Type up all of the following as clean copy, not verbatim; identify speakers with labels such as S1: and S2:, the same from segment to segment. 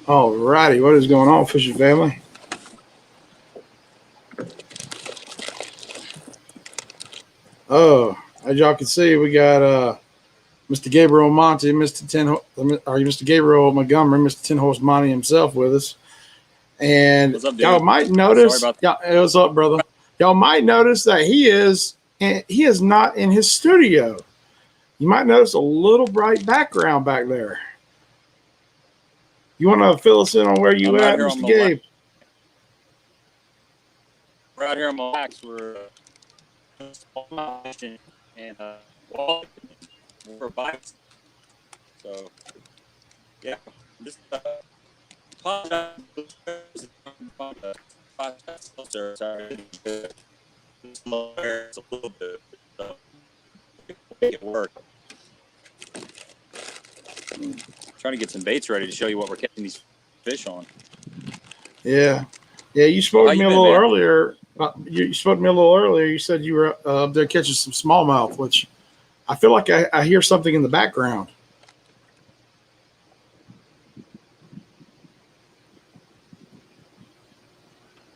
S1: All righty, what is going on, fishing family? Oh, as y'all can see, we got Mr. Gabriel Monty, Mr. Gabriel Montgomery, Mr. Ten Horse Monty himself with us. And
S2: What's up,
S1: y'all
S2: dude?
S1: might
S2: Sorry
S1: notice,
S2: about
S1: yeah, hey, what's up, brother? Y'all might notice that he is not in his studio. You might notice a little bright background back there. You want to fill us in on where you
S2: I'm right
S1: at,
S2: here on
S1: Mr.
S2: the
S1: Gabe?
S2: right here on my lax. We're fishing and well, we're bites. So yeah, just apologize. Sorry, it's a little bit. So make it work. Trying to get some baits ready to show you what we're catching these fish on.
S1: Yeah, yeah. You spoke
S2: How
S1: to me
S2: you
S1: a
S2: been,
S1: little
S2: man?
S1: earlier. You spoke to me a little earlier. You said you were up there catching some smallmouth, which I feel like I hear something in the background.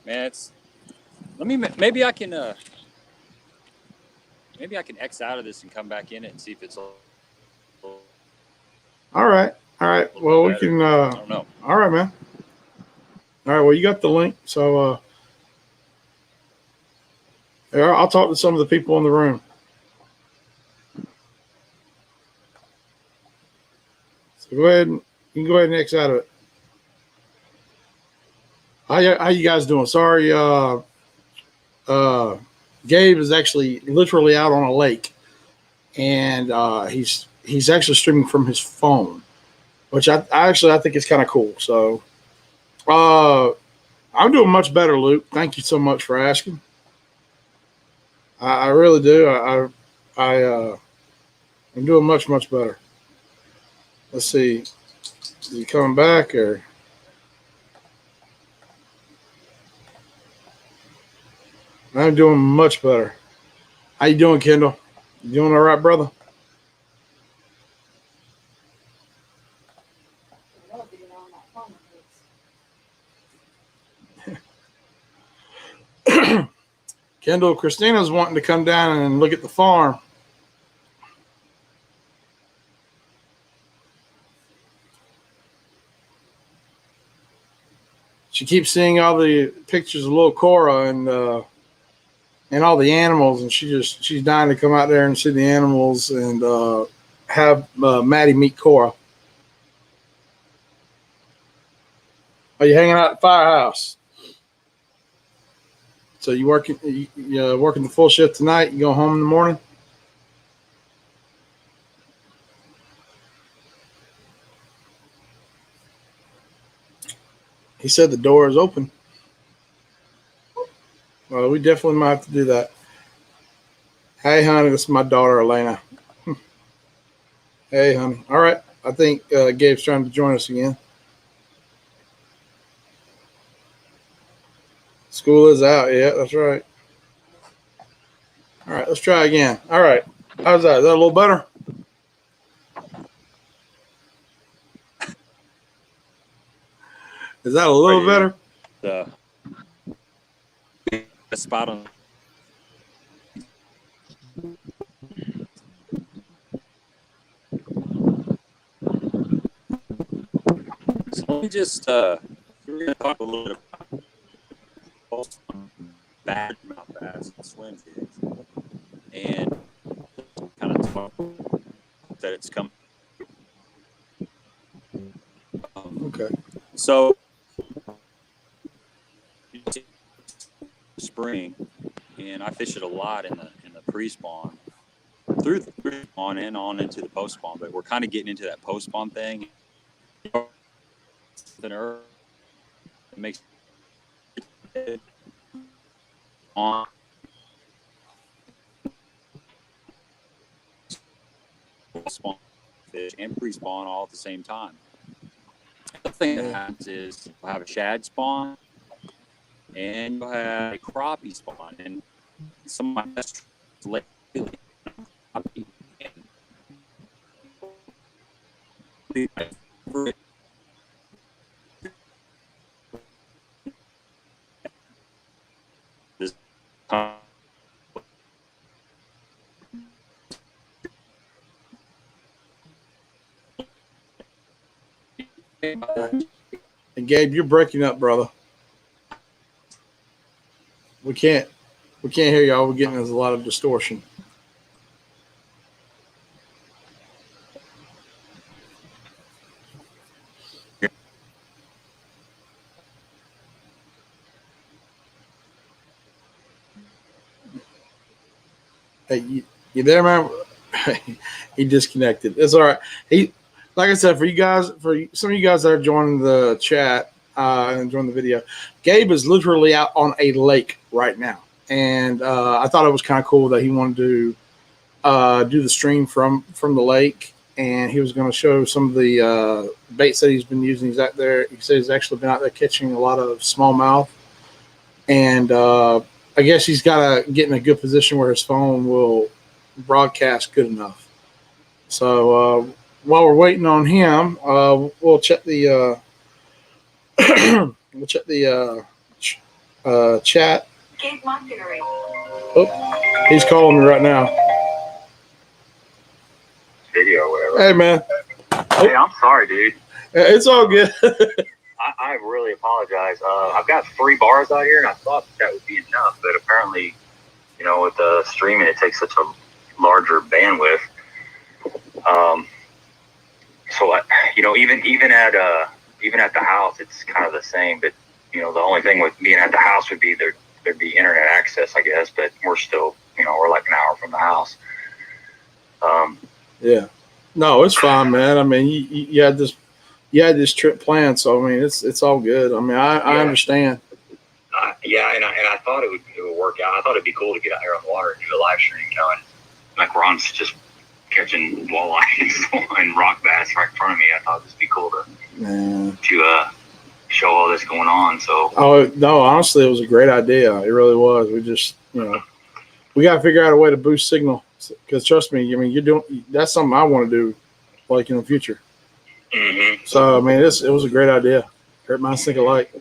S2: Man, it's maybe I can X out of this and come back in it and see if it's a
S1: All right, all right.
S2: little
S1: Well,
S2: bit
S1: we
S2: better.
S1: can.
S2: I don't know.
S1: All right, man. All right. Well, you got the link, so I'll talk to some of the people in the room. So go ahead. You can go ahead and X out of it. How you guys doing? Sorry, uh, Gabe is actually literally out on a lake, and he's actually streaming from his phone, which I think is kind of cool. So uh, I'm doing much better, Luke. Thank you so much for asking. I really do. I'm doing much better. Let's see. Is he coming back or? I'm doing much better. How you doing, Kendall? You doing all right, brother? Kendall, Christina's wanting to come down and look at the farm. She keeps seeing all the pictures of little Cora and all the animals, and she's dying to come out there and see the animals and have Maddie meet Cora. Are you hanging out at the firehouse? So you working the full shift tonight? You go home in the morning? He said the door is open. Well, we definitely might have to do that. Hey, honey, this is my daughter, Elena. Hey, honey. All right. I think Gabe's trying to join us again. School is out. Yeah, that's right. All right, let's try again. All right. How's that? Is that a little better? Is that a little better?
S2: The spot on. So let me just we're gonna talk a little bit about bad mouth bass and swim jigs, and kind of talk that it's coming.
S1: Okay.
S2: So spring, and I fish it a lot in the pre-spawn, through the pre-spawn and on into the post-spawn. But we're kind of getting into that post-spawn thing. It makes on spawn fish and pre-spawn all at the same time. The thing that happens is you'll have a shad spawn and you'll have a crappie spawn, and some of my best lately crappie and
S1: And Gabe, you're breaking up, brother. We can't hear y'all. We're getting a lot of distortion. Hey, you there, man? He disconnected. It's all right. He, like I said, for you guys, for some of you guys that are joining the chat and joining the video, Gabe is literally out on a lake right now, and I thought it was kind of cool that he wanted to do the stream from the lake, and he was going to show some of the baits that he's been using. He's out there. He said he's actually been out there catching a lot of smallmouth, and I guess he's got to get in a good position where his phone will broadcast good enough. So while we're waiting on him, we'll check the chat.
S3: Gabe Montgomery.
S1: Oh, he's calling me right now.
S4: Video or whatever.
S1: Hey, man.
S4: Hey, I'm sorry, dude.
S1: It's all good.
S4: I really apologize. I've got 3 bars out here, and I thought that would be enough, but apparently, you know, with the streaming, it takes such a larger bandwidth. So you know, even at the house, it's kind of the same. But you know, the only thing with being at the house would be there'd be internet access, I guess. But we're still, you know, we're like an hour from the house.
S1: Yeah. No, it's fine, man. I mean, you had this trip planned, so I mean, it's all good. I mean, I understand.
S4: Yeah, and I thought it would work out. I thought it'd be cool to get out here on the water and do a live stream, you know, and like Ron's just catching walleye and rock bass right in front of me. I thought it'd be cool to show all this going on. So
S1: no, honestly, it was a great idea. It really was. We just, you know, we got to figure out a way to boost signal, because trust me, I mean, that's something I want to do, like in the future.
S4: Mm-hmm.
S1: So I mean, it was a great idea. Great minds think alike.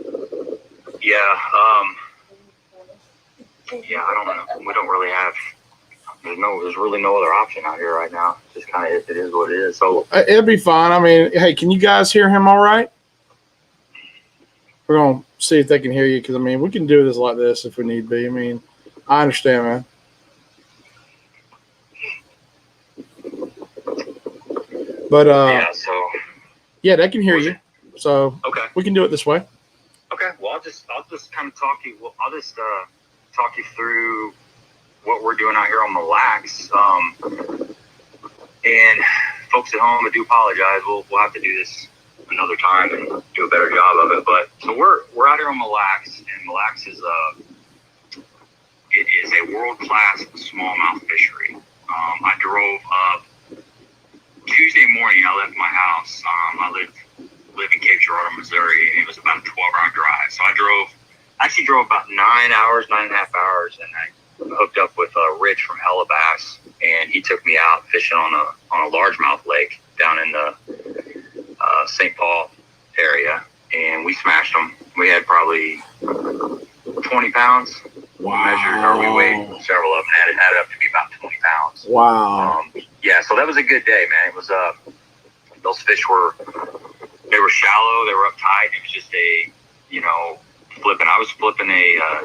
S4: Yeah. Yeah, I don't know. We don't really have. There's really no other option out here right now. Just kind of, it is what it is. So
S1: it'll be fine. I mean, hey, can you guys hear him all right? We're gonna see if they can hear you, because I mean, we can do this like this if we need be. I mean, I understand, man. But yeah, they can hear you. So
S4: okay,
S1: we can do it this way.
S4: Okay. Well, I'll just kind of talk you. Well, I'll just talk you through what we're doing out here on Mille Lacs. And folks at home, I do apologize. We'll have to do this another time and do a better job of it. But so we're out here on Mille Lacs, and Mille Lacs is a world-class smallmouth fishery. I drove up Tuesday morning. I left my house. I live in Cape Girardeau, Missouri, and it was about a 12-hour drive. So I drove about 9 hours, 9.5 hours, and I hooked up with Rich from Hella Bass, and he took me out fishing on a largemouth lake down in the St. Paul area, and we smashed them. We had probably 20 pounds.
S1: Wow.
S4: We weighed several of them, and it added up to be about 20 pounds.
S1: Wow.
S4: Yeah, so that was a good day, man. It was those fish were shallow, they were uptight. It was just a, you know, I was flipping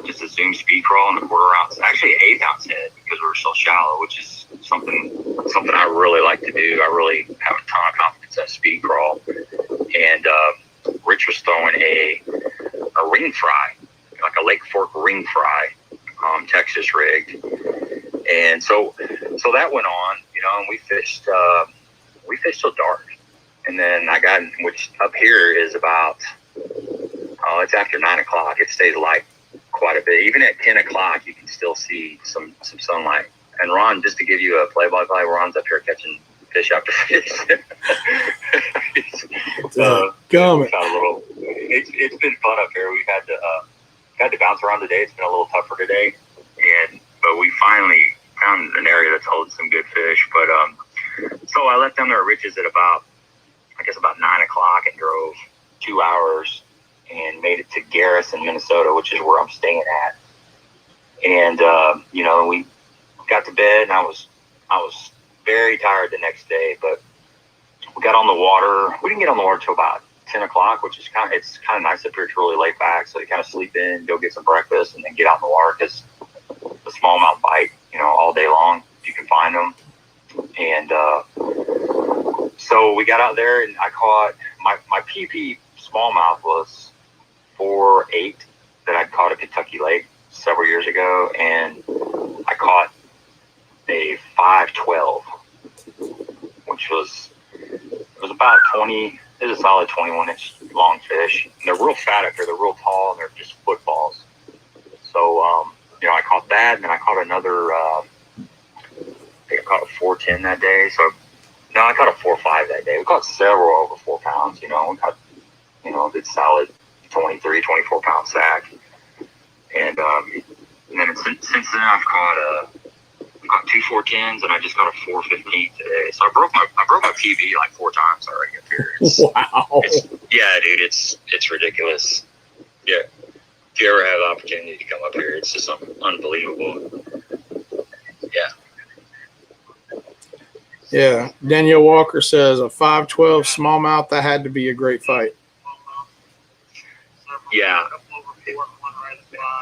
S4: just a Zoom speed crawl and a 1/4 ounce, actually an 1/8 ounce head, because we were so shallow, which is something I really like to do. I really have a ton of confidence in speed crawl. And Rich was throwing a ring fry, like a Lake Fork ring fry, Texas rigged. And so that went on, you know, and we fished till dark. And then which up here is about, it's after 9 o'clock. It stays light quite a bit. Even at 10 o'clock, you can still see some sunlight. And Ron, just to give you a play-by-play, Ron's up here catching fish after fish. It's been fun up here. We've had to bounce around today. It's been a little tougher today, but we finally found an area that's holding some good fish. But so I left down there at Rich's at about 9 o'clock and drove 2 hours and made it to Garrison, Minnesota, which is where I'm staying at. And you know, we got to bed, and I was very tired the next day. But we got on the water. We didn't get on the water till about 10 o'clock, which is it's kind of nice up here. It's really laid back, so you kind of sleep in, go get some breakfast, and then get out in the water because the smallmouth bite, all day long if you can find them. And so we got out there, and I caught my PP smallmouth was 4.8 that I caught at Kentucky Lake several years ago, and I caught a 5.12, which was about 20. It was a solid 21-inch long fish. And they're real fat up here. They're real tall, and they're just footballs. So, I caught that, and then I caught another. I think I caught a 4.10 that day. So, no, I caught a 4.5 that day. We caught several over 4 pounds. We caught, a good solid 23, 24 pound sack. And then since then I've caught 2 4.10s, and I just got a 4.15 today. So I broke my PB like 4 times already up here.
S1: Wow.
S4: Yeah, dude, it's ridiculous. Yeah, if you ever have the opportunity to come up here, it's just unbelievable. Yeah.
S1: Yeah. Danielle Walker says a 5.12 smallmouth. That had to be a great fight.
S4: Yeah.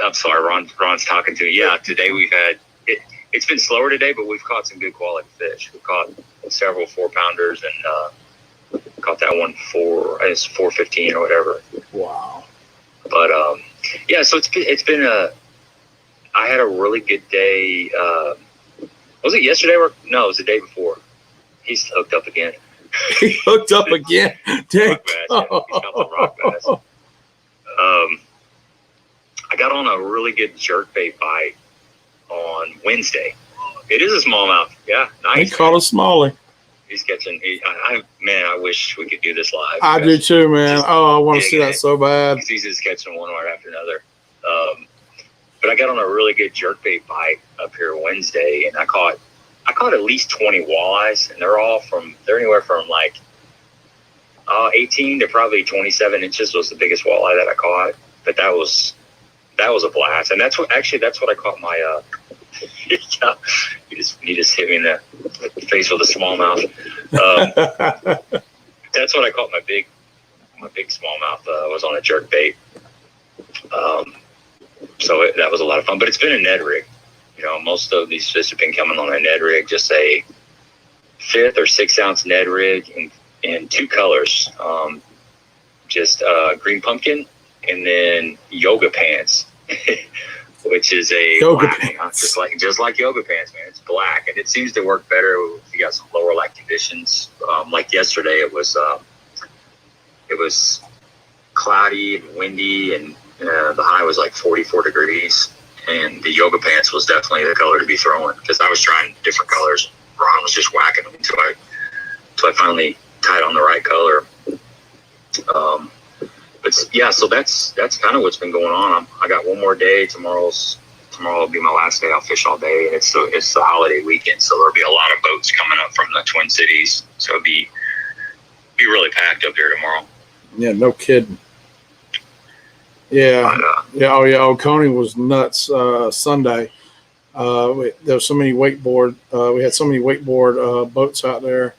S4: I'm sorry, Ron's talking to you. Yeah, today we've had it's been slower today, but we've caught some good quality fish. We've caught several 4-pounders, and caught that one it's 4.15 or whatever.
S1: Wow.
S4: But yeah, so it's been I had a really good day. Was it yesterday or no? It was the day before. He's hooked up again.
S1: He hooked up again. Dang.
S4: Rock bass, yeah. He's got some rock bass. I got on a really good jerkbait bite on Wednesday. It is a smallmouth. Yeah, nice.
S1: He caught a smallie.
S4: He's catching. I wish we could do this live.
S1: I do too, man. Oh, I want to see that so bad.
S4: He's just catching one right after another. But I got on a really good jerkbait bite up here Wednesday, and I caught at least 20 walleyes, and they're anywhere from like 18 to probably 27 inches was the biggest walleye that I caught. But that was a blast, and that's what I caught my. You just hit me in the face with a smallmouth. That's what I caught my big smallmouth. Was on a jerkbait. So that was a lot of fun, but it's been a Ned rig. Most of these fish have been coming on a Ned rig, just a 5th or 6 ounce Ned rig in 2 colors, just green pumpkin and then yoga pants, which is a
S1: yoga
S4: black,
S1: pants.
S4: just like yoga pants, man. It's black, and it seems to work better if you got some lower light conditions. Like yesterday, it was cloudy and windy, and the high was like 44 degrees. And the yoga pants was definitely the color to be throwing, because I was trying different colors. Ron was just whacking them until I finally tied on the right color. But yeah, so that's kind of what's been going on. I got one more day. Tomorrow will be my last day. I'll fish all day, and it's the holiday weekend, so there'll be a lot of boats coming up from the Twin Cities. So it'll be really packed up there tomorrow.
S1: Yeah, no kidding. Yeah, yeah. Oh, yeah. Coney was nuts Sunday. There was so many wakeboard. We had so many wakeboard boats out there.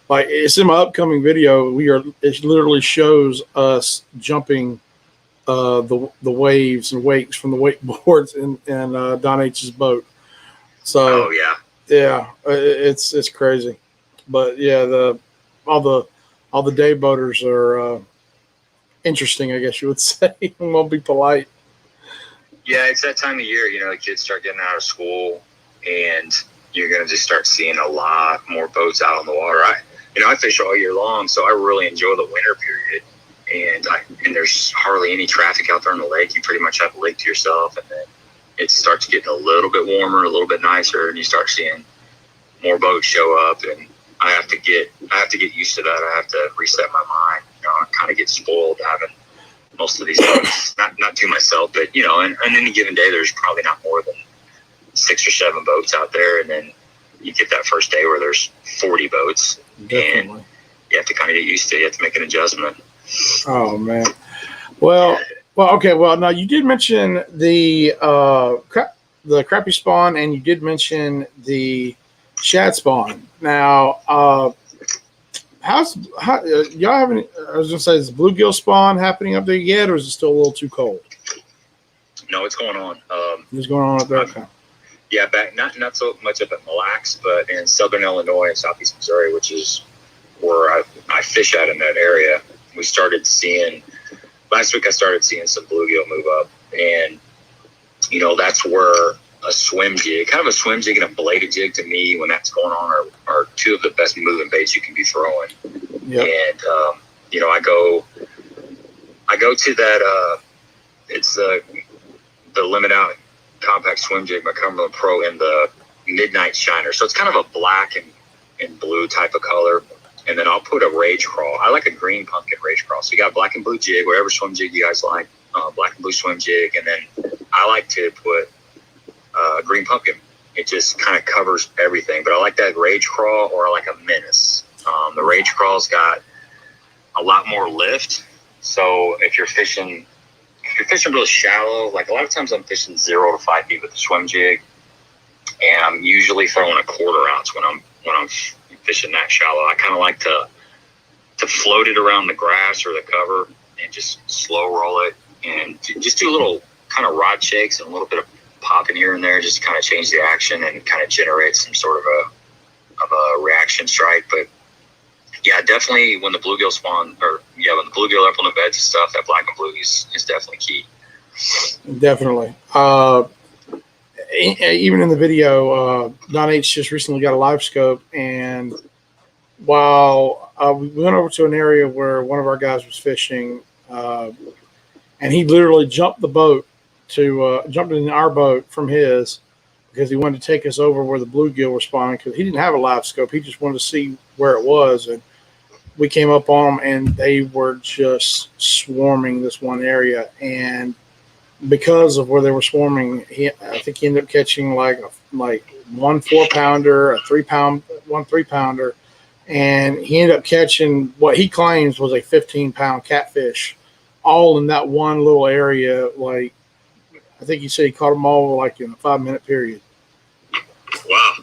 S1: Like, it's in my upcoming video. It literally shows us jumping the waves and wakes from the wakeboards in Don H's boat. So, yeah, it's crazy. But yeah, all the day boaters are interesting, I guess you would say. Won't be polite.
S4: Yeah, it's that time of year. The kids start getting out of school, and you're gonna just start seeing a lot more boats out on the water. I fish all year long, so I really enjoy the winter period. And there's hardly any traffic out there on the lake. You pretty much have the lake to yourself, and then it starts getting a little bit warmer, a little bit nicer, and you start seeing more boats show up. And I have to get used to that. I have to reset my mind. I kind of get spoiled having most of these boats, not to myself, but and on any given day, there's probably not more than 6 or 7 boats out there, and then you get that first day where there's 40 boats.
S1: Definitely.
S4: And you have to kind of get used to it. You have to make an adjustment.
S1: Oh, man. Well, okay. Well, now you did mention the crappie spawn, and you did mention the shad spawn. Now, y'all having? I was gonna say, is the bluegill spawn happening up there yet, or is it still a little too cold?
S4: No, it's going on.
S1: What's going on up there? Okay.
S4: Yeah, back not so much up at Mille Lacs, but in southern Illinois and southeast Missouri, which is where I fish at in that area. We started seeing last week. I started seeing some bluegill move up, and that's where a swim jig, kind of a swim jig and a bladed jig, to me, when that's going on, are two of the best moving baits you can be throwing. Yep. And I go to that. It's the Limit Out Compact Swim Jig by Cumberland Pro in the Midnight Shiner. So it's kind of a black and blue type of color. And then I'll put a Rage Crawl. I like a green pumpkin Rage Crawl. So you got black and blue jig, whatever swim jig you guys like, black and blue swim jig. And then I like to put green pumpkin. It just kind of covers everything. But I like that Rage Crawl, or I like a Menace. The Rage Crawl's got a lot more lift. So if you're fishing really shallow, like a lot of times I'm fishing 0 to 5 feet with the swim jig, and I'm usually throwing a 1/4 ounce when I'm fishing that shallow. I kind of like to float it around the grass or the cover and just slow roll it, and just do a little kind of rod shakes and a little bit of popping here and there, just to kind of change the action and kind of generate some sort of a reaction strike. But yeah, definitely when the bluegill spawn, when the bluegill up on the beds and stuff, that black and blue is definitely key.
S1: Definitely. Even in the video, Don H just recently got a live scope, and while we went over to an area where one of our guys was fishing, and he literally jumped the boat jumped in our boat from his, because he wanted to take us over where the bluegill were spawning, because he didn't have a live scope. He just wanted to see where it was. And we came up on them, and they were just swarming this one area. And because of where they were swarming, I think he ended up catching like 1 4-pounder, a 3-pounder, and he ended up catching what he claims was a 15-pound catfish, all in that one little area. Like, I think he said he caught them all like in a 5-minute period.
S4: Wow.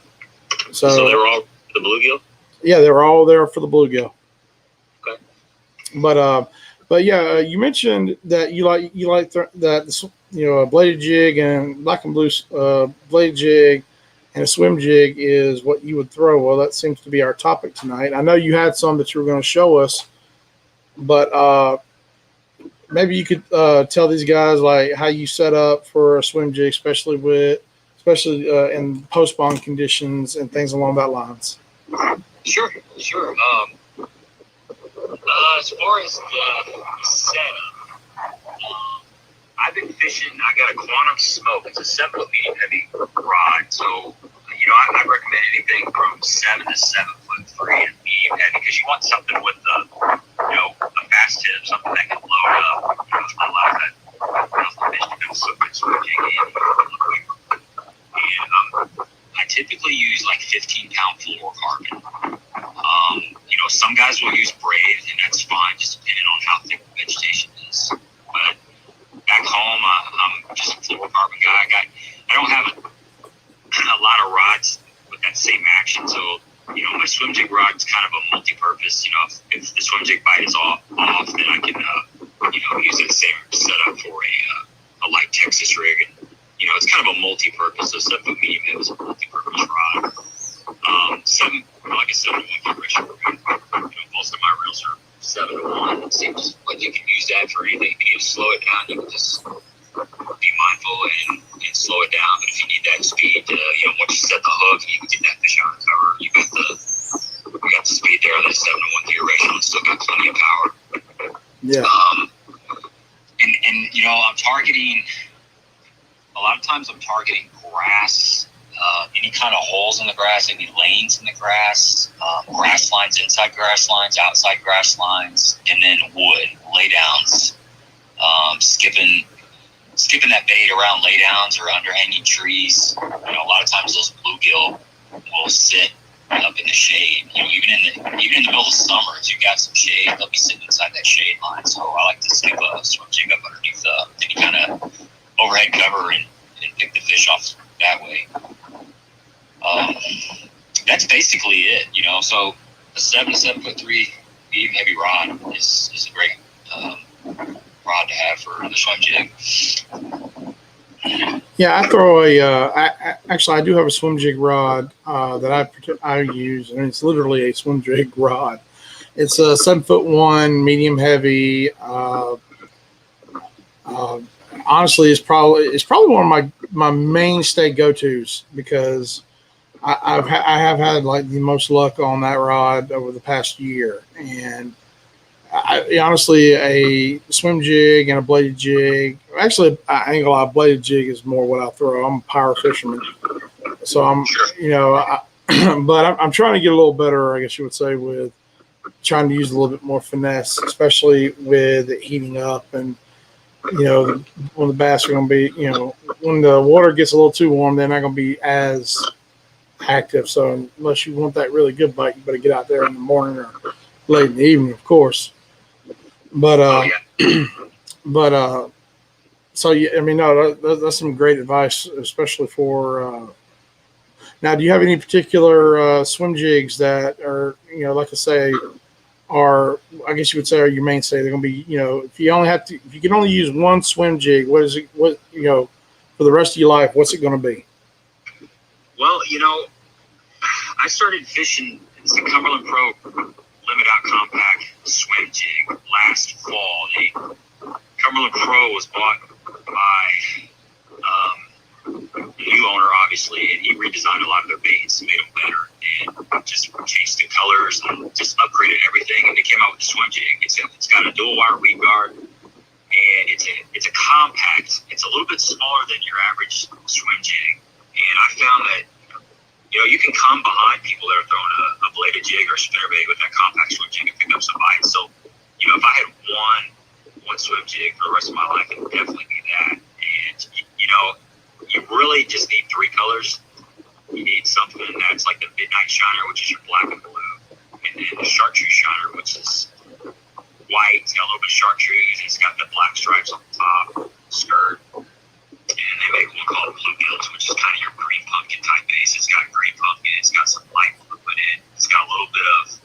S4: So they were all the bluegill? Yeah,
S1: they were all there for the bluegill.
S4: Okay.
S1: But yeah, you mentioned that you like that, a bladed jig and black and blue bladed jig and a swim jig is what you would throw. Well, that seems to be our topic tonight. I know you had some that you were going to show us, but maybe you could tell these guys like how you set up for a swim jig, especially in post-spawn conditions and things along that lines.
S4: Sure. As far as the setup, I've been fishing. I got a Quantum Smoke. It's a 7-foot medium heavy rod. So, I recommend anything from 7 to 7'3" and medium heavy, because you want something with a fast tip, something that can load up. Allow that fish to go swim jig in. And I typically use like 15-pound fluorocarbon. Some guys will use braid, and that's fine, just depending on how thick the vegetation is. But back home, I'm just a fluorocarbon guy. I don't have a lot of rods with that same action, so my swim jig rod is kind of a multi-purpose. If the swim jig bite is off, then I can use that same setup for a light Texas rig, and it's kind of a multi-purpose. So 7-foot medium heavy is a multi-purpose rod. Like I said, 7-to-1 ratio. Most of my reels are 7-to-1. It seems like you can use that for anything. You can slow it down. You can just be mindful and slow it down. But if you need that speed, once you set the hook, you can get that fish out of the cover. You got the speed there on that 7-to-1 gear ratio, and still got plenty of power.
S1: Yeah.
S4: I'm targeting. A lot of times, I'm targeting grass. Any kind of holes in the grass, any lanes in the grass, grass lines, inside grass lines, outside grass lines, and then wood laydowns. Skipping that bait around laydowns or underhanging trees. A lot of times those bluegill will sit up in the shade. Even in the middle of summer, if you got some shade, they'll be sitting inside that shade line. So I like to skip a swim jig up underneath any kind of overhead cover and pick the fish off that way. That's basically it, So a 7 to 7'3" medium heavy rod is a great rod to have for the swim jig.
S1: Yeah, I throw actually I do have a swim jig rod that I use, and it's literally a swim jig rod. It's a 7'1", medium heavy. Honestly, it's probably one of my mainstay go-tos because I have had like the most luck on that rod over the past year, and honestly, a swim jig and a bladed jig. Actually, I ain't gonna lie, bladed jig is more what I throw. I'm a power fisherman, so I'm but I'm trying to get a little better, I guess you would say, with trying to use a little bit more finesse, especially with it heating up and when the bass are going to be, when the water gets a little too warm, they're not going to be as active. So unless you want that really good bite, you better get out there in the morning or late in the evening, of course. But so yeah, I mean, no, that's some great advice, especially for. Now, do you have any particular swim jigs that are, like I say, are, I guess you would say, are your mainstay? They're going to be, if you can only use one swim jig, for the rest of your life, what's it going to be?
S4: Well, I started fishing the Cumberland Pro Limit Out Compact swim jig last fall. The Cumberland Pro was bought by the new owner, obviously, and he redesigned a lot of their baits, made them better, and just changed the colors and just upgraded everything. And they came out with the swim jig. It's got a dual wire weed guard, and it's a compact. It's a little bit smaller than your average swim jig. And I found that you can come behind people that are throwing a bladed jig or a spinnerbait with that compact swim jig and pick up some bites. So if I had one swim jig for the rest of my life, it would definitely be that. And you really just need three colors. You need something that's like the midnight shiner, which is your black and blue, and then the chartreuse shiner, which is white. It's got a little bit of chartreuse. It's got the black stripes on the top, skirt. And they make one called Blue Gills, which is kind of your green pumpkin type base. It's got green pumpkin. It's got some light blue in it. It's got a little bit of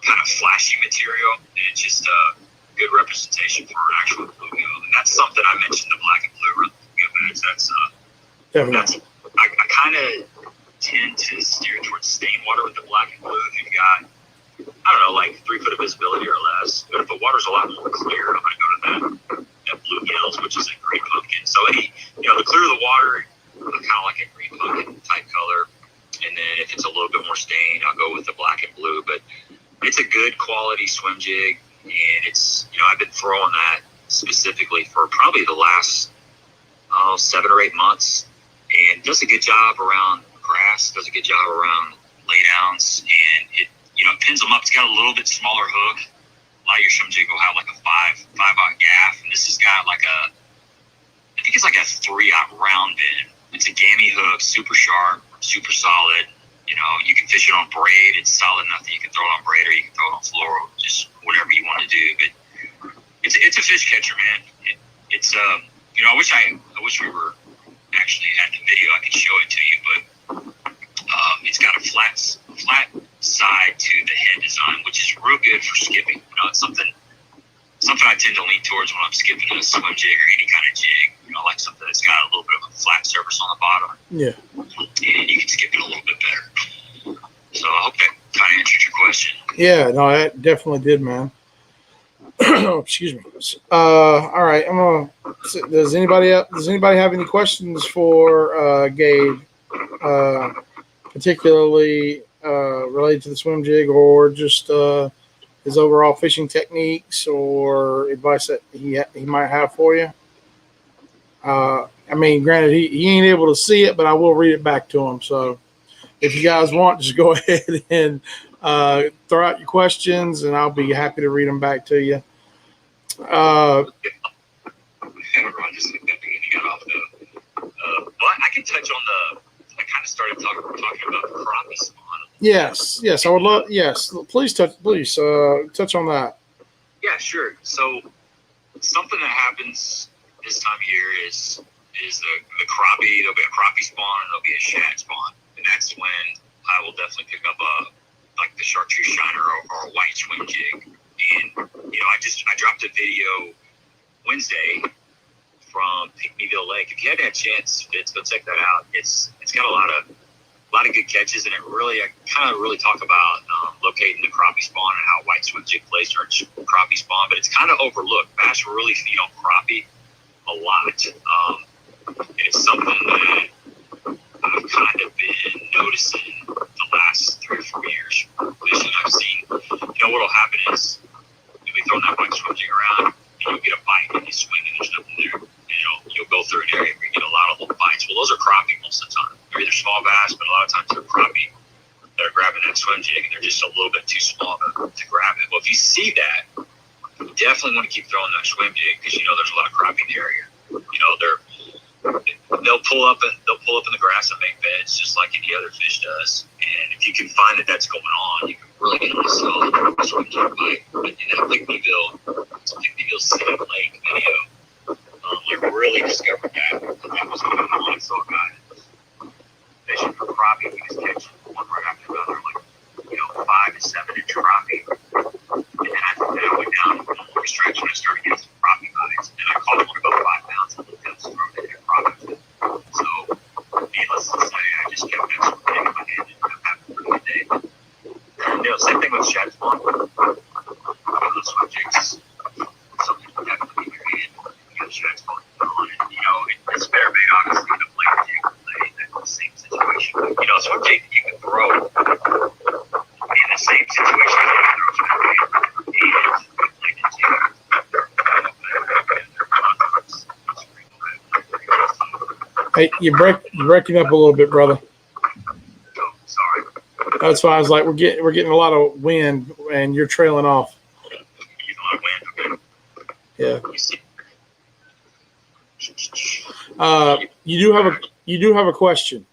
S4: kind of flashy material, and it's just a good representation for an actual bluegill. And that's something I mentioned, the black and blue bluegill bags. I kind of tend to steer towards stain water with the black and blue. If you've got, I don't know, like 3 foot of visibility or less. But if the water's a lot more clear, I'm going to go to that bluegills, which is a green pumpkin. So the clearer the water, kind of like a green pumpkin type color. And then if it's a little bit more stained, I'll go with the black and blue. But it's a good quality swim jig, and it's I've been throwing that specifically for probably the last 7 or 8 months, and does a good job around grass, does a good job around laydowns, and it pins them up. It's got a little bit smaller hook. A lot of your swim jig will have like a 5/5 gaff, and this has got like I think it's like a 3/0 round bend. It's a gammy hook, super sharp, super solid. You can fish it on braid. It's solid enough that you can throw it on braid or you can throw it on fluoro, just whatever you want to do. But it's a fish catcher, man. It's I wish we were actually had the video. I could show it to you, but it's got a flat side to the head design, which is real good for skipping. It's something I tend to lean towards when I'm skipping a swim jig or any kind of jig. Like something that's got a little bit of a flat surface on the bottom. Yeah. And you can skip it a little bit better. So I hope that kind of answered your question.
S1: Yeah, no, that definitely did, man. Excuse me. All right, does anybody have any questions for Gabe, particularly related to the swim jig, or just his overall fishing techniques or advice that he might have for you? I mean, granted, he ain't able to see it, but I will read it back to him. So if you guys want, just go ahead and throw out your questions, and I'll be happy to read them back to you.
S4: But I can touch on I kind of started talking about the crappie spawn.
S1: Yes, I would love. Yes, please touch on that.
S4: Yeah, sure. So something that happens this time of year is the crappie. There'll be a crappie spawn and there'll be a shad spawn, and that's when I will definitely pick up a like the chartreuse shiner or a white swim jig. And, you know, I dropped a video Wednesday from Pickneyville Lake. If you hadn't had a chance, Fitz, go check that out. It's got a lot of good catches, and I kind of really talk about locating the crappie spawn and how white swim jig plays during crappie spawn, but it's kind of overlooked. Bass really feed on crappie a lot. And it's something that I've kind of been noticing the last 3 or 4 years fishing. I've seen, you know, what'll happen is you'll be throwing that white swim jig around, and you'll get a bite, and you swing, and there's nothing there. And you'll go through an area where you get a lot of little bites. Well, those are crappie most of the time. They're either small bass, but a lot of times they're crappie that are grabbing that swim jig, and they're just a little bit too small to grab it. Well, if you see that, you definitely want to keep throwing that swim jig, because you know there's a lot of crappie in the area. You know, they'll pull up in the grass and make beds just like any other fish does. And if you can find that that's going on, you can really get a solid swim jig bite. But in that Pickneyville City Lake video, I really discovered that was going on. I saw a guy fishing for crappie. He was catching one right after another, like, you know, 5 to 7 inch crappie. And then I went down a stretch and I started getting some crappie bites. And I caught one about 5 pounds and looked at some crappie. So, needless to say, I just kept that swim jig in my hand and I'm having a pretty good day. And, you know, same thing with shad spawn. Those swim jigs, something you definitely keep your hand. Shad spawn on it. You know, it's better bait, obviously, to play with jig play in the same situation. You know, swim jig you can throw in the same situation you can throw swim bait and play the jig.
S1: Hey, you're breaking up a little bit, brother.
S4: Oh, sorry.
S1: That's why I was like, we're getting a lot of wind, and you're trailing off.
S4: You're getting a lot of wind, okay?
S1: Yeah.
S4: You see.
S1: You do have a question.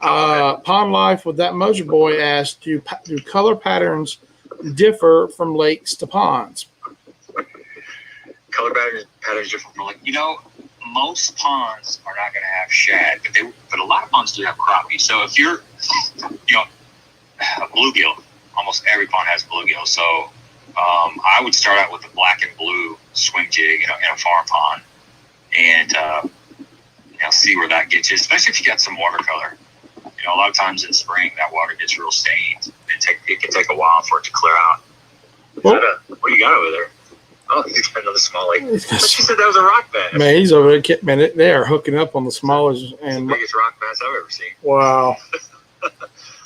S1: Pond Life with that Mojo Boy asked, do color patterns differ from lakes to ponds?
S4: Color patterns differ from like, you know, most ponds are not going to have shad, but a lot of ponds do have crappie. So if you're, you know, a bluegill, almost every pond has bluegill. So I would start out with the black and blue swim jig, you know, in a farm pond. And, you know, see where that gets you, especially if you got some watercolor. You know, a lot of times in spring, that water gets real stained. It can take a while for it to clear out. What do you got over there? Oh, you got another smallie. But you said that was a rock bass.
S1: Man, he's over there. Man, they are hooking up on the smallies. And
S4: the biggest rock bass I've ever seen.
S1: Wow.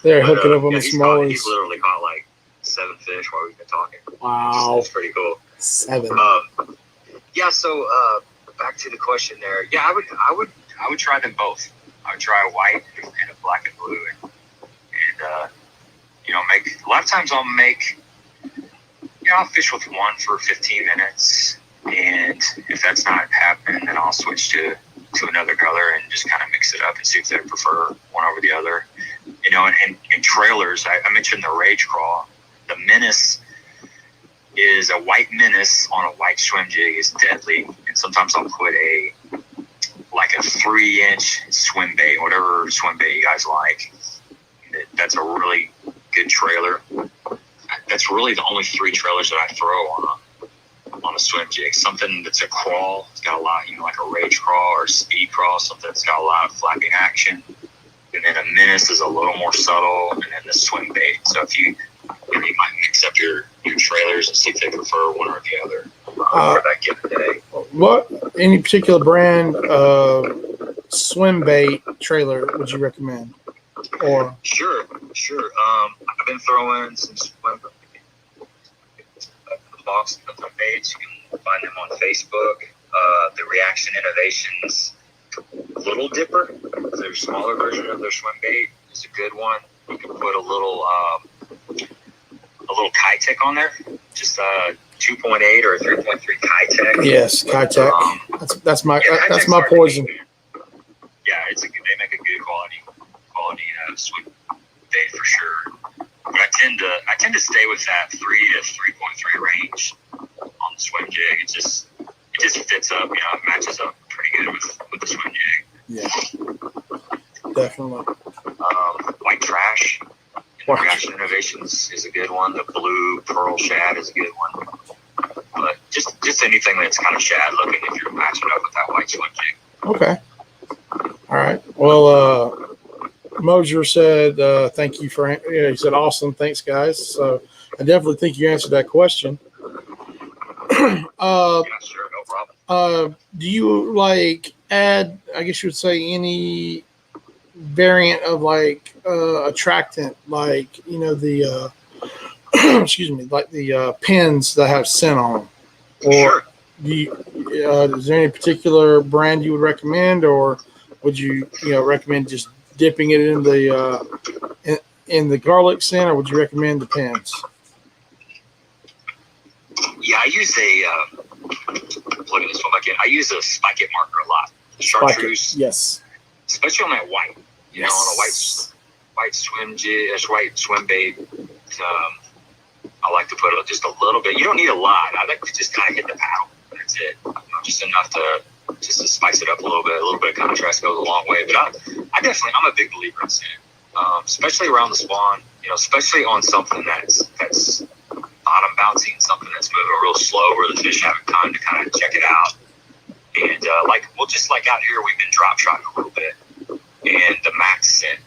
S1: They're hooking up on the smallies.
S4: He's literally caught like 7 fish while we've been talking.
S1: Wow.
S4: It's pretty cool.
S1: 7.
S4: Yeah, so back to the question there. Yeah, I would try them both. I would try a white and a black and blue, and you know, a lot of times I'll fish with one for 15 minutes, and if that's not happening, then I'll switch to another color and just kind of mix it up and see if they prefer one over the other. You know, and trailers, I mentioned the rage crawl. The menace is a white menace on a white swim jig is deadly, and sometimes I'll put a 3-inch swim bait, whatever swim bait you guys like. That's a really good trailer. That's really the only 3 trailers that I throw on a swim jig. Something that's a crawl, it's got a lot, you know, like a rage crawl or a speed crawl, something that's got a lot of flapping action. And then a menace is a little more subtle, and then the swim bait. So if you might mix up your trailers and see if they prefer one or the other for that given day.
S1: What any particular brand swim bait trailer would you recommend? Or
S4: Sure. I've been throwing some swim box baits. You can find them on Facebook. The Reaction Innovations Little Dipper, their smaller version of their swim bait, is a good one. You can put a little Kitech on there, just 2.8 or 3.3 Kitech.
S1: yes, Kitech. That's my poison.
S4: Yeah, they make a good quality swim bait for sure. But I tend to stay with that 3 to 3.3 range on the swim jig. It just fits up, you know, it matches up pretty good with the swim jig.
S1: Yeah, definitely.
S4: White trash in Reaction Innovations is a good one. The blue pearl shad is a good one. But just anything that's kind of shad looking if you're matching up with that white swim jig.
S1: Okay. All right. Well, Mosier said, thank you for, he said, awesome. Thanks, guys. So I definitely think you answered that question.
S4: Yeah, sure, no problem.
S1: Do you like add, I guess you would say, any variant of like attractant, like, the, excuse me, like the pins that have scent on them? Or
S4: Sure.
S1: do you, is there any particular brand you would recommend, or would you, recommend just dipping it in the in the garlic scent, or would you recommend the pins?
S4: Yeah, I use look at this one again. I use a spike it marker a lot. Chartreuse,
S1: Yes.
S4: especially on that white. You know, on a white swim jig, white swim bait. I like to put just a little bit. You don't need a lot. I like to just kind of hit the paddle. That's it. Just enough to spice it up a little bit. A little bit of contrast goes a long way. But I'm a big believer in scent, especially around the spawn. Especially on something that's bottom bouncing, something that's moving real slow, where the fish having time to kind of check it out. And just like out here, we've been drop shotting a little bit, and the max scent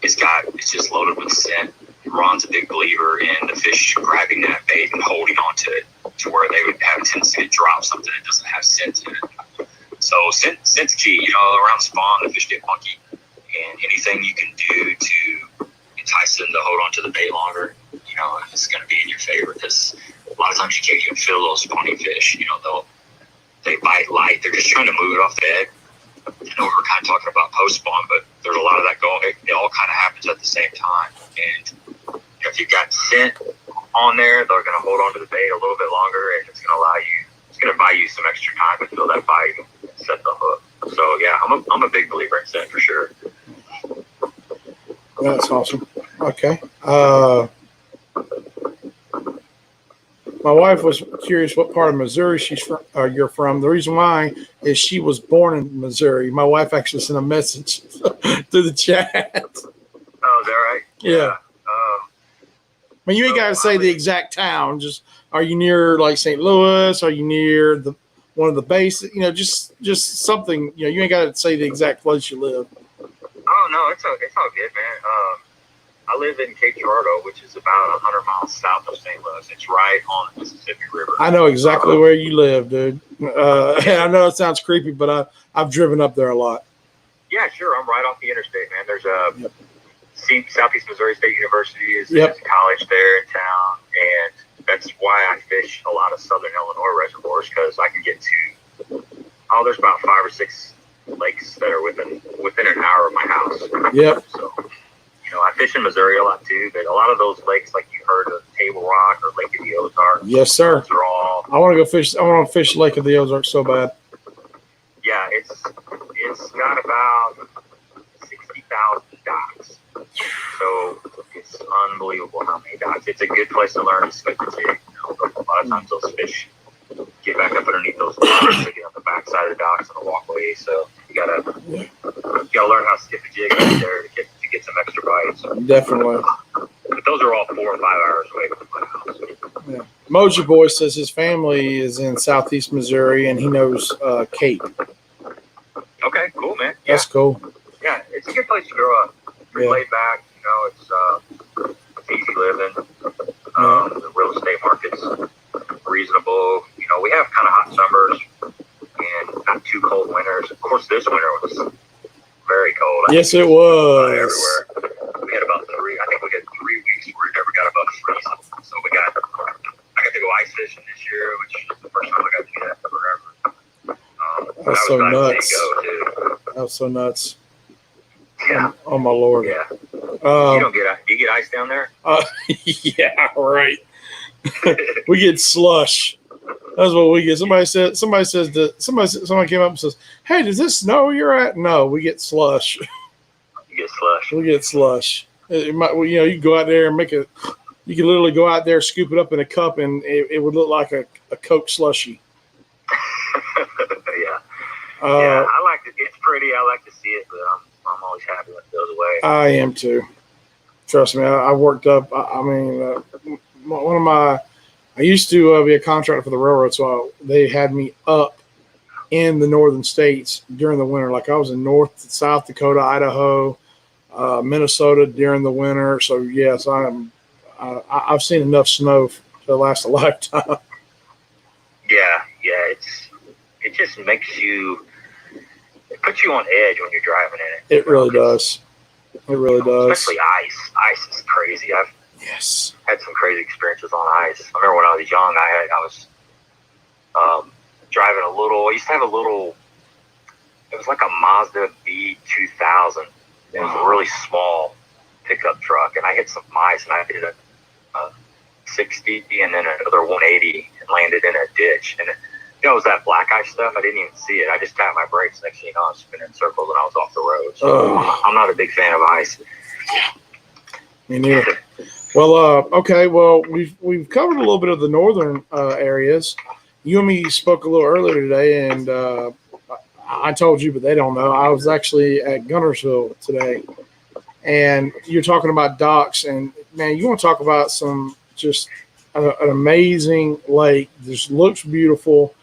S4: it's just loaded with scent. Ron's a big believer in the fish grabbing that bait and holding onto it, to where they would have a tendency to drop something that doesn't have scent in it. So scent's key. Around spawn, the fish get funky, and anything you can do to entice them to hold onto the bait longer, it's going to be in your favor, because a lot of times you can't even feel those spawning fish. They bite light. They're just trying to move it off the head. We were kind of talking about post spawn, but there's a lot of that going. It all kind of happens at the same time. And if you've got scent on there, they're going to hold on to the bait a little bit longer, and it's going to buy you some extra time to feel that bite and set the hook. So yeah, I'm a big believer in scent for sure.
S1: That's awesome. Okay. My wife was curious what part of Missouri you're from. The reason why is she was born in Missouri. My wife actually sent a message through the chat.
S4: Oh, is that right?
S1: Yeah. You ain't got to say the exact town. Just, are you near like St. Louis? Are you near one of the bases? Just something. You ain't got to say the exact place you live.
S4: Oh no, it's all good, man. I live in Cape Girardeau, which is about 100 miles south of St. Louis. It's right on the Mississippi River.
S1: I know exactly where you live, dude. And I know it sounds creepy, but I've driven up there a lot.
S4: Yeah, sure. I'm right off the interstate, man. There's Southeast Missouri State University is a college there in town, and that's why I fish a lot of Southern Illinois reservoirs, because I can get to there's about 5 or 6 lakes that are within an hour of my house.
S1: Yep.
S4: So, I fish in Missouri a lot too, but a lot of those lakes, like you heard of Table Rock or Lake of the Ozarks.
S1: Yes, sir.
S4: Those are all.
S1: I want to go fish. I want to fish Lake of the Ozarks so bad.
S4: Yeah, it's got about 60,000 docks. So it's unbelievable how many docks. It's a good place to learn to spit the jig. A lot of times those fish get back up underneath those docks. They get on the backside of the docks on the walkway. So you gotta learn how to skip a jig right there to get some extra bites.
S1: Definitely.
S4: But those are all 4 or 5 hours away from my house.
S1: Yeah. Moji Boy says his family is in Southeast Missouri and he knows Cape.
S4: Okay, cool, man. Yeah.
S1: That's cool.
S4: Yeah, it's a good place to grow up. Pretty laid back, it's easy living. The real estate market's reasonable. We have kind of hot summers and not too cold winters. Of course, this winter was very cold.
S1: Yes, it was.
S4: Everywhere. We had about 3. I think we had 3 weeks where we never got above freezing. So I got to go ice fishing this year, which is the first time I got to do that forever.
S1: That's so nuts. That was so nuts.
S4: Yeah.
S1: Oh my Lord.
S4: Yeah. You get ice down there?
S1: Yeah, right. We get slush. That's what we get. Somebody came up and says, "Hey, does this snow where you're at?" No, we get slush.
S4: You get slush.
S1: We get slush. It might, you can go out there and make it. You can literally go out there, scoop it up in a cup, and it would look like a Coke slushy.
S4: Yeah. I like it. It's pretty. I like to see it, but I'm always happy when it goes away.
S1: I am too. Trust me, I worked up. I used to be a contractor for the railroad, so they had me up in the northern states during the winter. Like I was in South Dakota, Idaho, Minnesota during the winter. So yes, I've seen enough snow to last a lifetime.
S4: Yeah, it just makes you, it puts you on edge when you're driving in it.
S1: It really does. It really does.
S4: Especially ice. Ice is crazy. I've had some crazy experiences on ice. I remember when I was young, I was driving a little. I used to have a little. It was like a Mazda B2000. It was a really small pickup truck, and I hit some ice, and I did a 60 and then another 180 and landed in a ditch. And it was that black ice stuff. I didn't even see it. I just tapped my brakes. Next thing you know, I was spinning circles and I was off the road. So I'm not a big fan of ice.
S1: Me neither. Well, okay. Well, we've covered a little bit of the northern areas. You and me spoke a little earlier today, and I told you, but they don't know. I was actually at Guntersville today, and you're talking about docks, and man, you want to talk about some just an amazing lake. Just looks beautiful.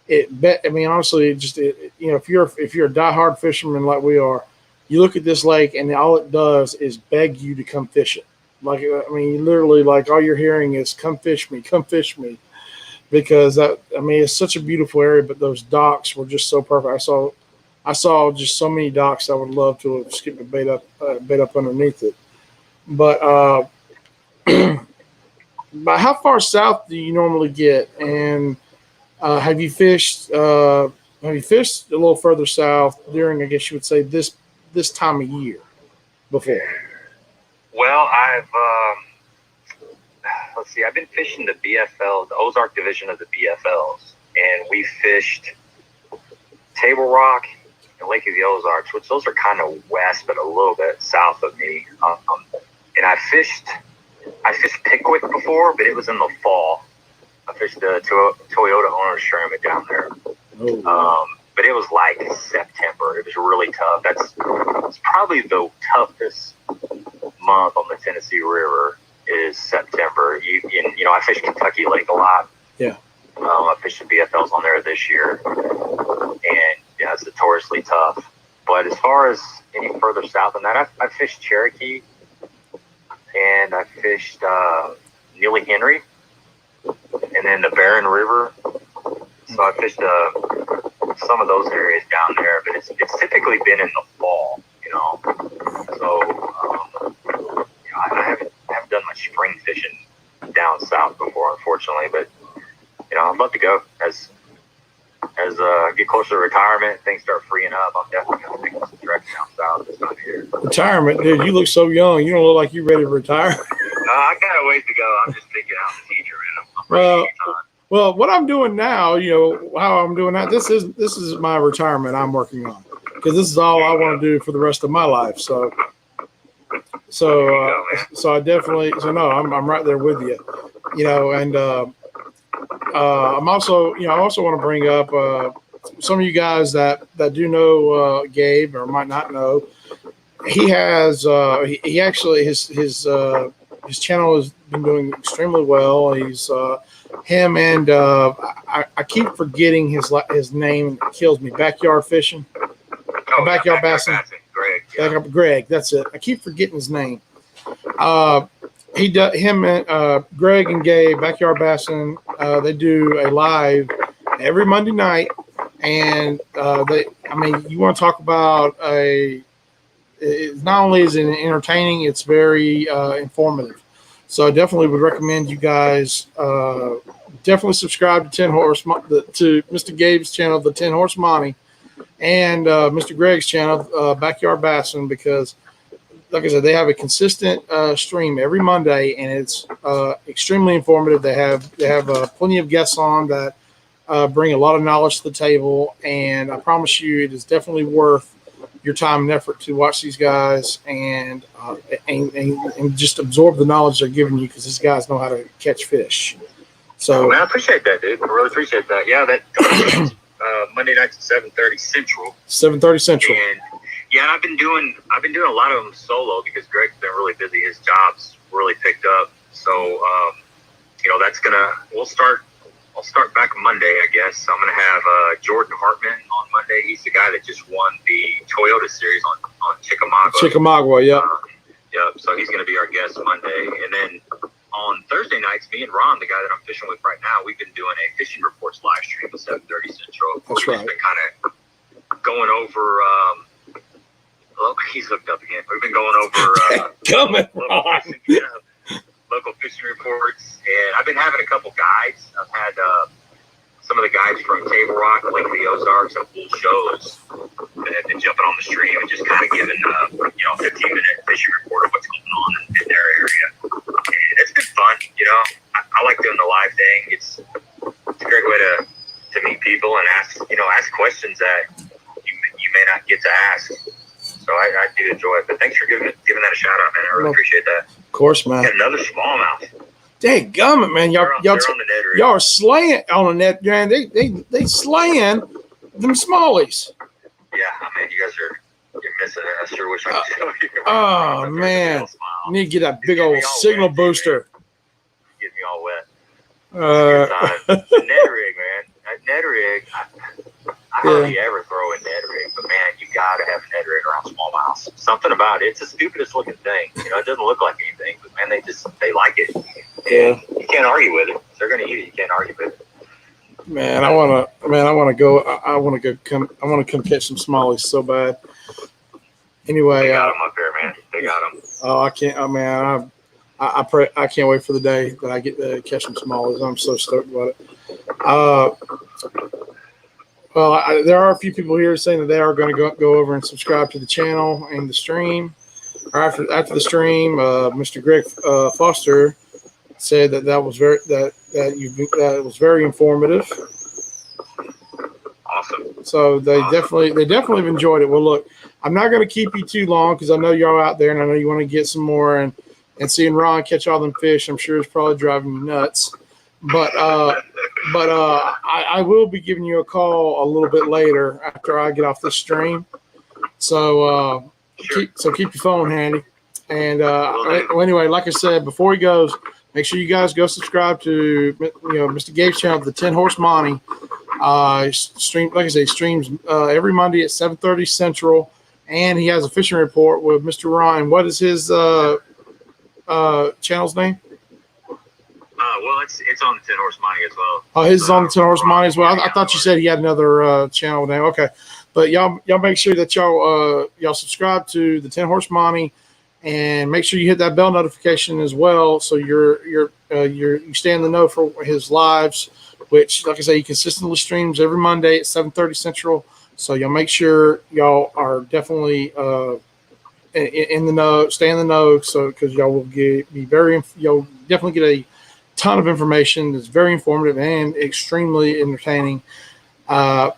S1: Honestly, if you're a diehard fisherman like we are, you look at this lake and all it does is beg you to come fish it. Literally, like all you're hearing is "come fish me," because it's such a beautiful area. But those docks were just so perfect. I saw just so many docks. I would love to have skipped a bait up underneath it. But but how far south do you normally get? And have you fished a little further south during, I guess you would say, this time of year before?
S4: Well, I've been fishing the BFL, the Ozark division of the BFLs, and we fished Table Rock and Lake of the Ozarks, which those are kind of west, but a little bit south of me. And I fished Pickwick before, but it was in the fall. I fished the Toyota Owners Tournament down there. But it was like September. It was really tough. It's probably the toughest month on the Tennessee River is September. I fished Kentucky Lake a lot.
S1: Yeah.
S4: I fished the BFLs on there this year. And yeah, it's notoriously tough. But as far as any further south than that, I fished Cherokee and I fished Neely Henry and then the Barron River. So I fished some of those areas down there, but it's typically been in the fall, So I haven't done much spring fishing down south before, unfortunately. But I'd love to go as I get closer to retirement, things start freeing up. I'm definitely going to make some treks down south this time of year.
S1: Retirement, dude, you look so young. You don't look like you're ready to retire.
S4: I got a ways to go. I'm just thinking out in the future, man.
S1: Well, what I'm doing now, how I'm doing that. This is my retirement I'm working on, because this is all I want to do for the rest of my life. So I definitely. So no, I'm right there with you. And I'm also, I also want to bring up some of you guys that do know Gabe or might not know. He has he actually his channel has been doing extremely well. He's him and I keep forgetting his name. It kills me. Backyard fishing. Backyard bassing.
S4: Greg. Yeah.
S1: Greg. That's it. I keep forgetting his name. He does him and Greg and Gabe Backyard Bassing. They do a live every Monday night, and you want to talk about it's not only is it entertaining, it's very informative. So I definitely would recommend you guys definitely subscribe to 10 Horse to Mr. Gabe's channel, the 10 Horse Monty, and Mr. Greg's channel, Backyard Bassing, because like I said, they have a consistent stream every Monday, and it's extremely informative. They have plenty of guests on that bring a lot of knowledge to the table, and I promise you, it is definitely worth your time and effort to watch these guys and just absorb the knowledge they're giving you, because these guys know how to catch fish. So,
S4: man, I appreciate that, dude. I really appreciate that. Yeah, that Monday nights at 7:30 Central.
S1: 7:30 Central.
S4: And Yeah, and I've been doing a lot of them solo because Greg's been really busy. His job's really picked up. So I'll start back Monday, I guess. I'm gonna have Jordan Hartman on Monday. He's the guy that just won the Toyota Series on Chickamauga.
S1: Chickamauga, yeah.
S4: Yep. So he's gonna be our guest Monday, and then on Thursday nights, me and Ron, the guy that I'm fishing with right now, we've been doing a fishing reports live stream at 7:30 Central.
S1: That's
S4: We've
S1: right.
S4: been kind of going over. Look, he's hooked up again. We've been going over local fishing reports, and I've been having a couple guides. I've had some of the guys from Table Rock, Lake of the Ozarks, and Full Shows that have been jumping on the stream and just kind of giving 15-minute fishing report of what's going on in their area. And it's been fun. I like doing the live thing. It's a great way to meet people and ask questions that you may not get to ask. So I do enjoy it. But thanks for giving that a shout out, man. I really appreciate that.
S1: Of course, man.
S4: Got another smallmouth.
S1: Dang gummit, man. Y'all
S4: They're on the net rig.
S1: y'all are slaying on the net, man. They slaying them smallies.
S4: Yeah, I mean, you're missing it. I sure wish I could show you.
S1: Oh, man. You need to get that big old signal booster.
S4: Get me all wet.
S1: Uh,
S4: The net rig, man. That net rig, I hardly ever throw a net rig, but man, you gotta have a net rig around smallmouth. Something about it. It's the stupidest looking thing. It doesn't look like anything, but man, they like it.
S1: Yeah.
S4: You can't argue with it. If they're gonna eat it. You can't argue with it.
S1: Man, I want to come catch some smallies so bad. Anyway,
S4: They got them up there, man. They got them.
S1: oh, I can't. Oh, man, I pray. I can't wait for the day that I get to catch some smallies. I'm so stoked about it. Well, there are a few people here saying that they are going to go over and subscribe to the channel and the stream. Or after the stream, Mr. Greg Foster said that was very informative.
S4: Awesome.
S1: So they definitely have enjoyed it. Well, look, I'm not going to keep you too long because I know y'all out there and I know you want to get some more and seeing Ron catch all them fish, I'm sure it's probably driving you nuts. But I will be giving you a call a little bit later after I get off this stream. So keep your phone handy. And anyway, like I said, before he goes, make sure you guys go subscribe to Mr. Gabe's channel, the 10 Horse Monty. Streams every Monday at 7:30 Central, and he has a fishing report with Mr. Ryan. What is his channel's name?
S4: Well, it's on the 10 Horse Monty as well.
S1: Oh, his is on the 10 Horse Monty as well. I thought you said he had another channel name. Okay, but y'all make sure that y'all subscribe to the 10 Horse Monty, and make sure you hit that bell notification as well, so you stay in the know for his lives, which, like I say, he consistently streams every Monday at 7:30 Central. So y'all make sure y'all are definitely in the know, stay in the know, so because y'all will you'll definitely get a ton of information that's very informative and extremely entertaining. But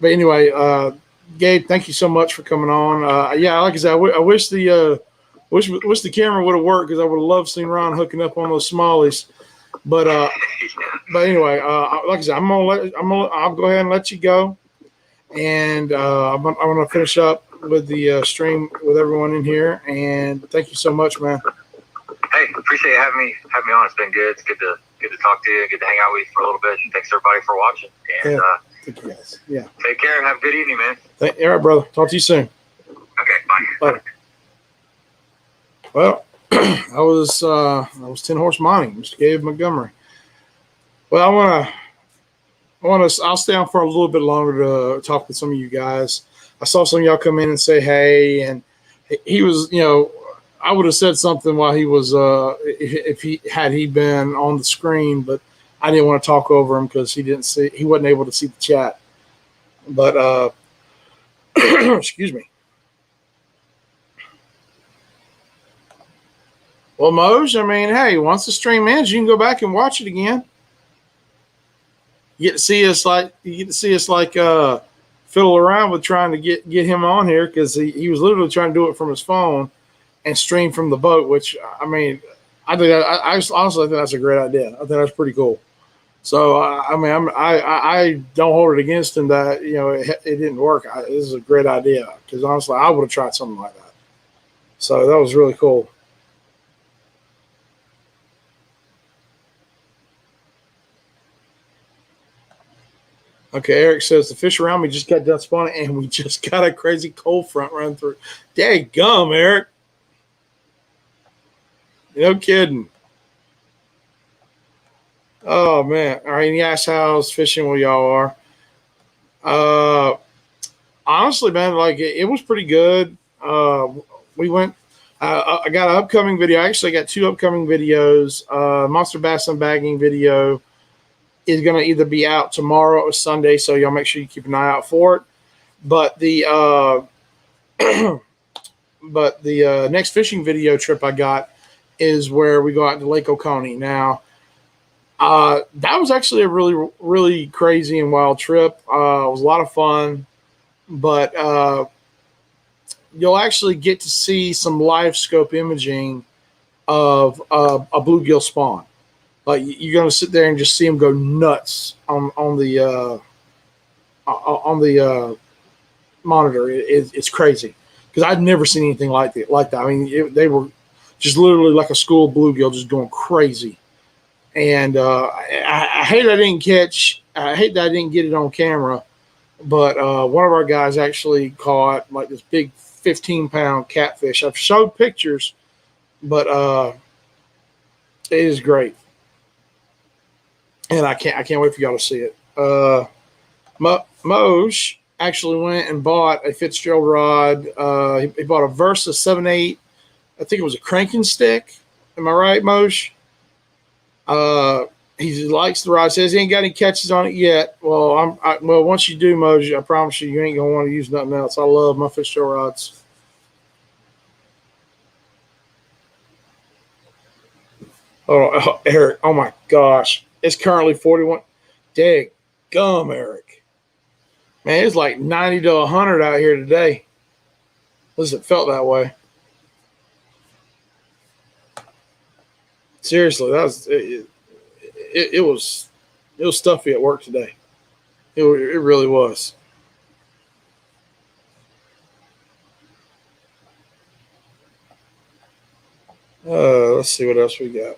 S1: anyway, Gabe, thank you so much for coming on. Yeah, like I said, I wish the camera would have worked because I would have loved seeing Ron hooking up on those smallies. But anyway, like I said, I'll go ahead and let you go, and I'm gonna finish up with the stream with everyone in here. And thank you so much, man.
S4: Hey, appreciate you having me on. It's been good. It's good to talk to you, good to hang out with you for a little bit, and thanks everybody for watching. And
S1: thank you guys. Yeah.
S4: Take care. Have a good evening, man.
S1: All right, brother. Talk to you soon.
S4: Okay, bye.
S1: Later. Well, I was 10 Horse Monty, Mr. Gabe Montgomery. Well, I'll stay on for a little bit longer to talk with some of you guys. I saw some of y'all come in and say hey, and he was, I would have said something while he was, if he had been on the screen, but I didn't want to talk over him because he wasn't able to see the chat. But excuse me. Well, Moj, I mean, hey, once the stream ends, you can go back and watch it again. You get to see us fiddle around with trying to get him on here because he was literally trying to do it from his phone and stream from the boat, which, I mean, I honestly think that's a great idea. I think that's pretty cool. So I mean, I don't hold it against him that it didn't work. This is a great idea because honestly, I would have tried something like that. So that was really cool. Okay, Eric says the fish around me just got done spawning, and we just got a crazy cold front run through. Dang gum, Eric. No kidding. Oh man! All right, yes, how's fishing where y'all are? Honestly, man, like it was pretty good. We went. I got an upcoming video. Actually, I got two upcoming videos. Monster Bass Unbagging video is going to either be out tomorrow or Sunday, so y'all make sure you keep an eye out for it. But the next fishing video trip I got is where we go out to Lake Oconee. Now, that was actually a really, really crazy and wild trip. It was a lot of fun, but you'll actually get to see some live scope imaging of a bluegill spawn. Like you're going to sit there and just see them go nuts on the monitor. It's crazy because I'd never seen anything like that. I mean, they were just literally like a school bluegill just going crazy. And I hate I didn't catch. I hate that I didn't get it on camera. But one of our guys actually caught like this big 15-pound catfish. I've showed pictures, but it is great. And I can't wait for y'all to see it. Moj actually went and bought a Fitzgerald rod. He bought a Versa 7/8. I think it was a cranking stick. Am I right, Moj? He likes the rod. Says he ain't got any catches on it yet. Well, once you do, Moj, I promise you ain't gonna want to use nothing else. I love my Fitzgerald rods. Oh, Eric. Oh my gosh. It's currently 41. Dang gum, Eric. Man, it's like 90 to 100 out here today. At least it felt that way. Seriously, that was it was stuffy at work today. It really was. Let's see what else we got.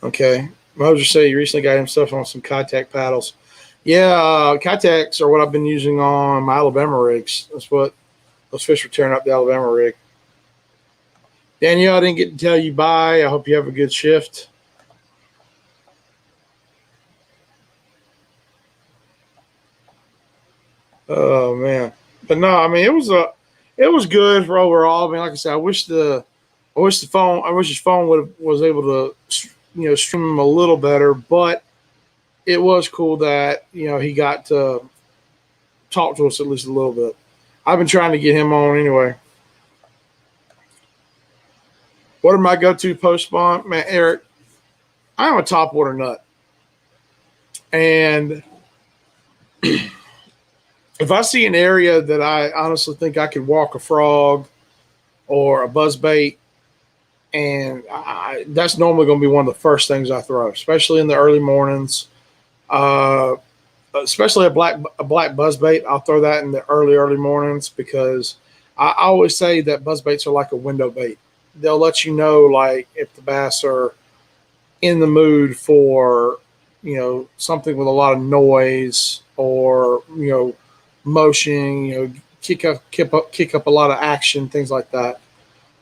S1: Okay. Moser say you recently got himself on some Contact paddles. Yeah, Contacts are what I've been using on my Alabama rigs. That's what those fish were tearing up the Alabama rig. Danielle, I didn't get to tell you bye. I hope you have a good shift. Oh man. But no, I mean it was good for overall. I mean, like I said, I wish his phone was able to stream him a little better, but it was cool that he got to talk to us at least a little bit. I've been trying to get him on anyway. What are my go-to post spawn? Man, Eric, I'm a topwater nut. And if I see an area that I honestly think I could walk a frog or a buzzbait, and that's normally going to be one of the first things I throw, especially in the early mornings. Especially a black buzzbait, I'll throw that in the early mornings because I always say that buzzbaits are like a window bait. They'll let you know like if the bass are in the mood for something with a lot of noise or motion, kick up a lot of action, things like that.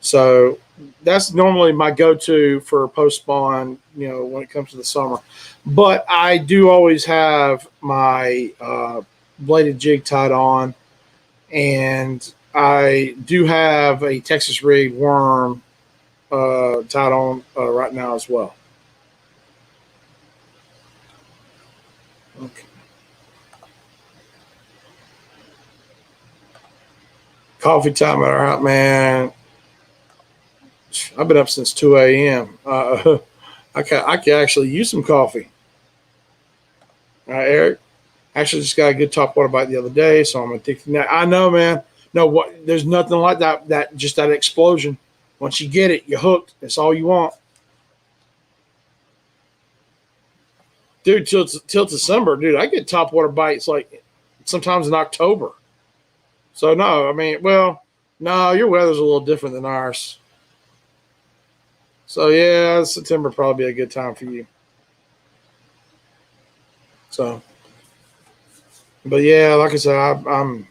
S1: So that's normally my go-to for post spawn, when it comes to the summer. But I do always have my bladed jig tied on, and I do have a Texas rig worm tied on right now as well. Okay. Coffee time at our house, man. I've been up since 2 a.m. I can actually use some coffee. All right, Eric. Actually, just got a good top water bite the other day, so I'm addicted. Now, I know, man. No, there's nothing like that. That explosion. Once you get it, you're hooked. That's all you want. Dude, till December, dude, I get topwater bites like sometimes in October. So no, I mean, well, no, your weather's a little different than ours. So yeah, September probably be a good time for you. So, but yeah, like I said, I'm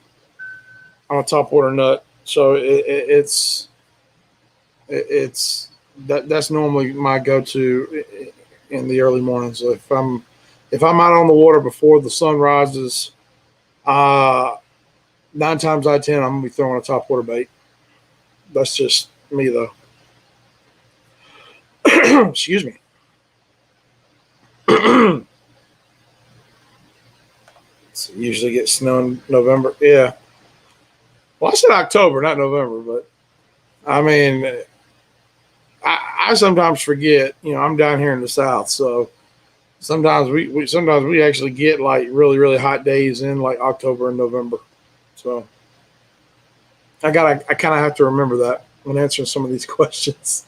S1: a topwater nut. So that's normally my go-to in the early mornings. If I'm out on the water before the sun rises, 9 times out of 10 I'm gonna be throwing a topwater bait. That's just me though. Excuse me. It's usually get snow in November. Yeah. Well, I said October, not November, but I mean, I sometimes forget. You know, I'm down here in the South, so sometimes we actually get like really, really hot days in like October and November. So I kind of have to remember that when answering some of these questions.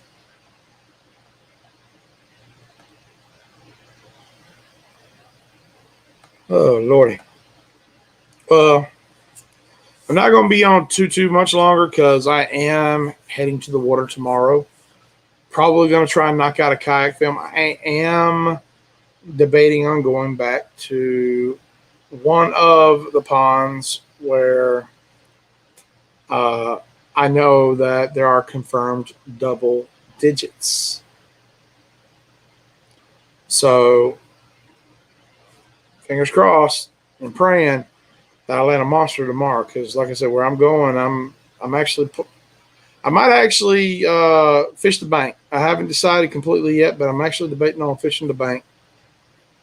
S1: Oh Lordy. Well, I'm not going to be on too much longer because I am heading to the water tomorrow. Probably going to try and knock out a kayak film. I am debating on going back to one of the ponds where I know that there are confirmed double digits. So, fingers crossed and praying that I land a monster tomorrow. Because, like I said, where I'm going, I might actually fish the bank. I haven't decided completely yet, but I'm actually debating on fishing the bank.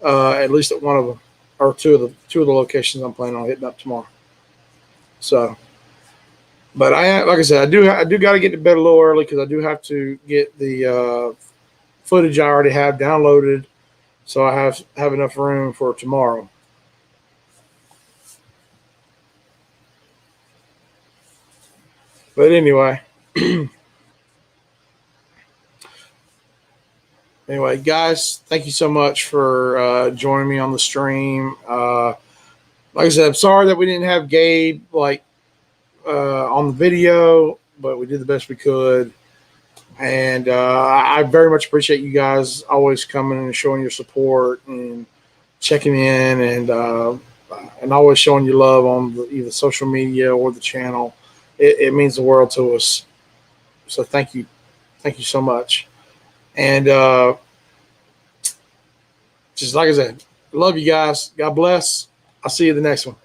S1: At least at one of them, or two of the locations I'm planning on hitting up tomorrow. So, but like I said, I do got to get to bed a little early because I do have to get the footage I already have downloaded, so I have enough room for tomorrow. But anyway. Anyway, guys, thank you so much for joining me on the stream. Like I said, I'm sorry that we didn't have Gabe on the video, but we did the best we could. And I very much appreciate you guys always coming and showing your support and checking in and always showing your love on either social media or the channel. It means the world to us. So thank you so much. And just like I said, love you guys. God bless. I'll see you the next one.